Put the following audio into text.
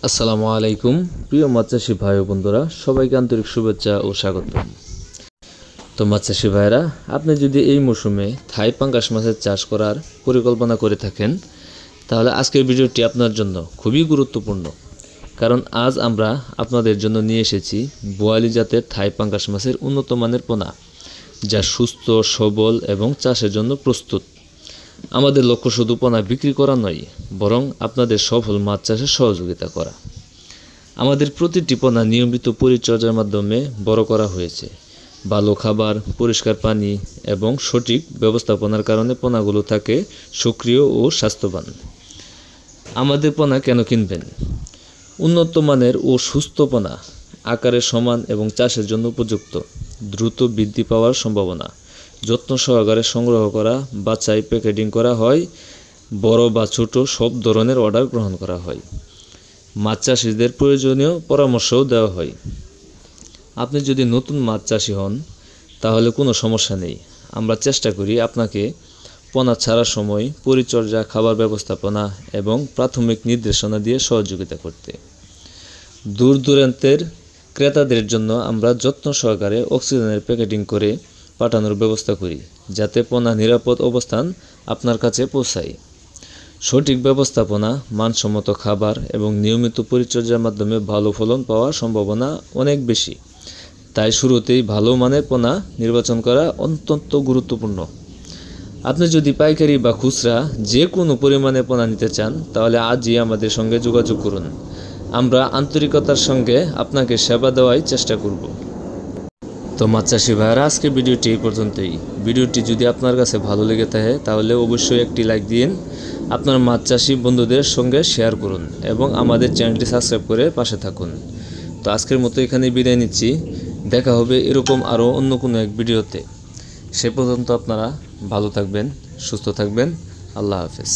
আসসালামু আলাইকুম প্রিয় মাছ চাষি ভাই ও বন্ধুরা, সবাইকে আন্তরিক শুভেচ্ছা ও স্বাগতম। তো মাছ চাষি ভাইরা, আপনি যদি এই মৌসুমে থাই পাঙ্গাস মাছের চাষ করার পরিকল্পনা করে থাকেন, তাহলে আজকের ভিডিওটি আপনার জন্য খুবই গুরুত্বপূর্ণ। কারণ আজ আমরা আপনাদের জন্য নিয়ে এসেছি বোয়ালি জাতের থাই পাঙ্গাস মাছের উন্নত মানের পোনা, যা সুস্থ, সবল এবং চাষের জন্য প্রস্তুত। আমাদের লক্ষ্য শুধু পোনা বিক্রি করা নয়, বরং আপনাদের সফল মাছ চাষে সহযোগিতা করা। আমাদের প্রতিটি পোনা নিয়মিত পরিচর্যার মাধ্যমে বড় করা হয়েছে। ভালো খাবার, পরিষ্কার পানি এবং সঠিক ব্যবস্থাপনার কারণে পোনাগুলো থাকে সক্রিয় ও স্বাস্থ্যবান। আমাদের পোনা কেন কিনবেন? উন্নত মানের ও সুস্থ পোনা, আকারে সমান এবং চাষের জন্য উপযুক্ত, দ্রুত বৃদ্ধি পাওয়ার সম্ভাবনা, যত্ন সহকারে সংগ্রহ করা, বাছাই, প্যাকেটিং করা হয়, বড় বা ছোট সব ধরনের অর্ডার গ্রহণ করা হয়। মাছ চাষিদের প্রয়োজনীয় পরামর্শও দেওয়া হয়। আপনি যদি নতুন মাছ চাষি হন, তাহলে কোনো সমস্যা নেই। আমরা চেষ্টা করি আপনাকে পোনা ছাড়ার সময় পরিচর্যা, খাবার ব্যবস্থাপনা এবং প্রাথমিক নির্দেশনা দিয়ে সহযোগিতা করতে। দূর দূরান্তের ক্রেতাদের জন্য আমরা যত্ন সহকারে অক্সিজেনের প্যাকেটিং করে পাঠানোর ব্যবস্থা করি, যাতে পোনা নিরাপদ অবস্থান আপনার কাছে পৌঁছায়। সঠিক ব্যবস্থাপনা, মানসম্মত খাবার এবং নিয়মিত পরিচর্যার মাধ্যমে ভালো ফলন পাওয়ার সম্ভাবনা অনেক বেশি। তাই শুরুতেই ভালো মানের পোনা নির্বাচন করা অত্যন্ত গুরুত্বপূর্ণ। আপনি যদি পাইকারি বা খুচরা যে কোনো পরিমাণে পোনা নিতে চান, তাহলে আজই আমাদের সঙ্গে যোগাযোগ করুন। আমরা আন্তরিকতার সঙ্গে আপনাকে সেবা দেওয়ার চেষ্টা করব। তো মাছ চাষি ভাইয়েরা, আজকে ভিডিওটি এই পর্যন্তই। ভিডিওটি যদি আপনার কাছে ভালো লেগে থাকে, তাহলে অবশ্যই একটি লাইক দিন, আপনার মাছ চাষি বন্ধুদের সঙ্গে শেয়ার করুন এবং আমাদের চ্যানেলটি সাবস্ক্রাইব করে পাশে থাকুন। তো আজকের মতো এখানে বিদায় নিচ্ছি। দেখা হবে এরকম আরও অন্য কোনো এক ভিডিওতে। সে পর্যন্ত আপনারা ভালো থাকবেন, সুস্থ থাকবেন। আল্লাহ হাফেজ।